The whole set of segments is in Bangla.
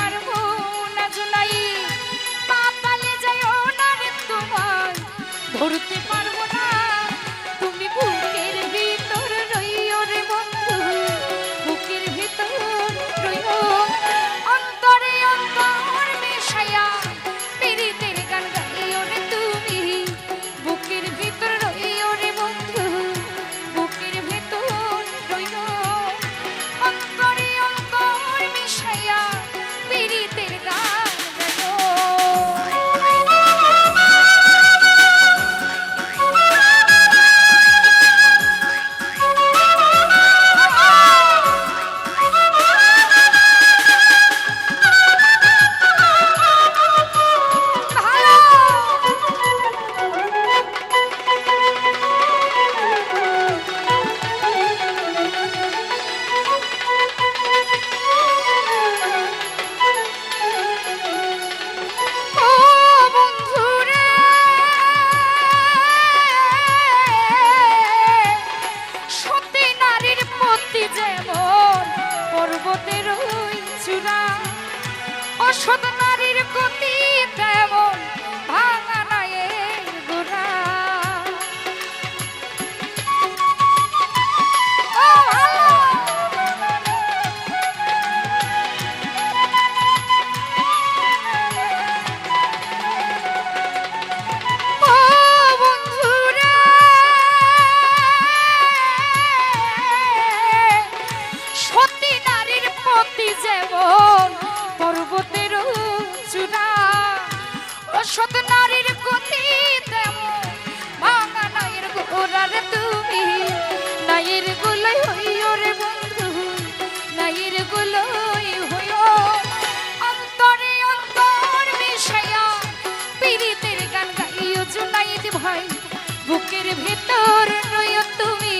পারবো না জুলাই, পাতালে যাইও না রে তোমায় ধরতে পারবো না। তুমি বুকের ভিতর রইও রে বন্ধু, বুকের ভিতর রইও, অন্তরে অন্তর মিশাইয়া পীড়িতের গান গাইও রে তুমি, বুকের ভিতর রইও রে বন্ধু, বুকের ভিতর রইও, অন্তরে অন্তর মিশাইয়া পীড়িতের গান গাইও। অসৎ নারীর গতি তেমন ভাঙা নায়ের গোড়া। সতী নারীর পতি যেমন পর্বতের চূড়া, অসৎ নারীর গতি তেমন ভাঙা নায়ের গোড়া রে তুমি, নায়ের গুলোই হইও রে বন্ধু, নায়ের গুলোই হইও, অন্তরে অন্তর মিশাইয়া পীড়িতের গান গাইও জুনাইদ ভাই, বুকের ভিতর রইও তুমি,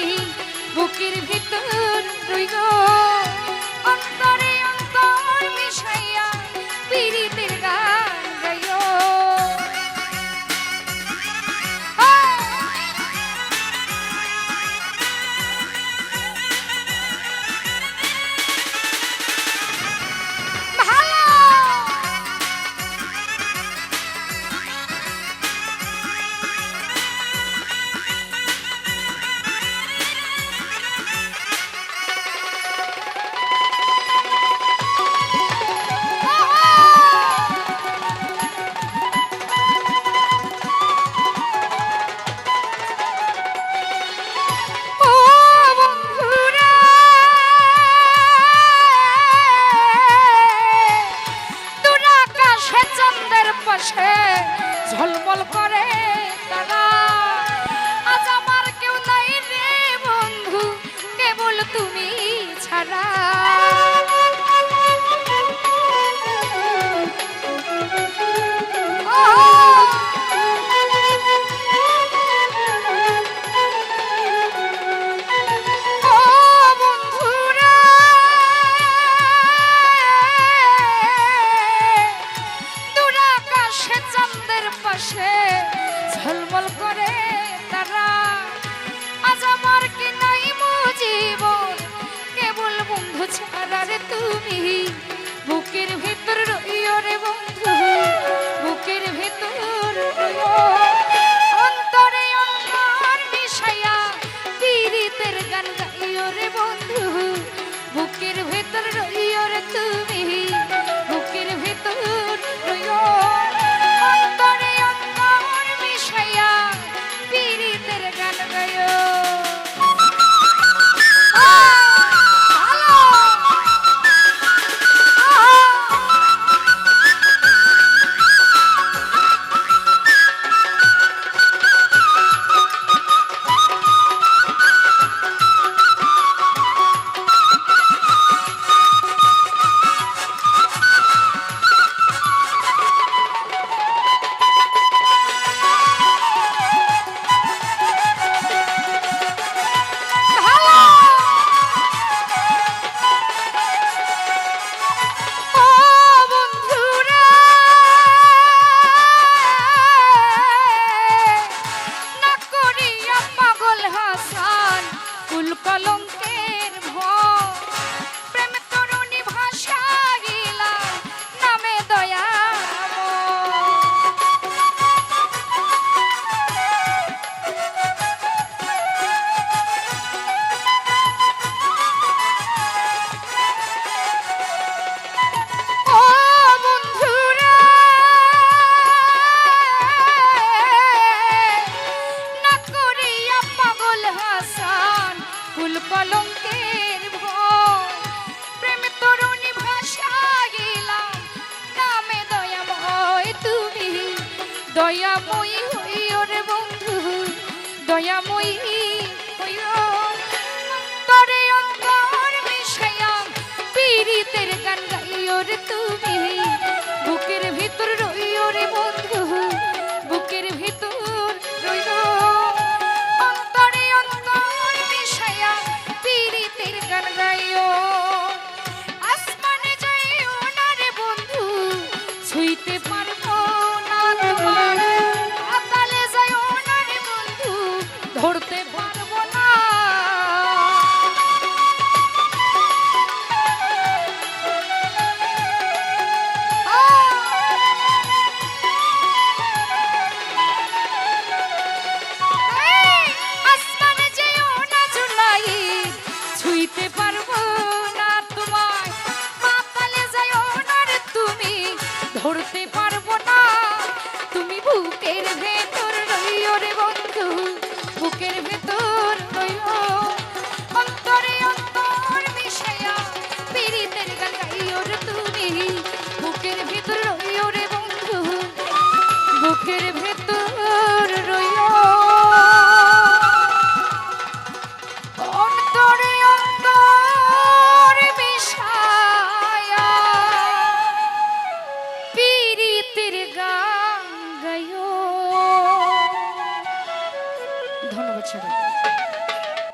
বুকের ভিতর রইও, অন্তরে অন্তর মিশাইয়া পীড়িতের গান গাইও। ঝলমল করে তারা, আজ আমার কেউ নাই রে বন্ধু, কেবল তুমি ছাড়া। ঝলমল করে তারা, আজ আমার কি নাই জীবন, কেবল বন্ধু ছাড়া রে তুমি, বুকের ভিতর রইও রে বন্ধু, বুকের ভিতর রইও, অন্তরে অন্তর মিশাইয়া পীড়িতের গান গাইও রে বন্ধু, বুকের ভিতর রইও রে তুমি, বুকের ভিতর রইও, অন্তরে অন্তর মিশাইয়া পীড়িতের গান গাইও। দয়াময়ী হইও রে বন্ধু দয়াময়ী হইও অন্তরে অন্তর মিশাইয়া পীড়িতের গান গাইও রে তুমি বুকের ভিতর রইও রে বন্ধু বুকের ভিতর রইও অন্তরে অন্তর মিশাইয়া পীড়িতের গান গাইও আসমানে যাইও না রে বন্ধু ছুঁইতে পারবো না তোমার পাতালে যাইও না রে বন্ধু ধরতে পারবো না আসমানে যাইও না জুলাই ছুঁইতে পারবো না তোমায় পাতালে যাইও না রে তুমি ধরতে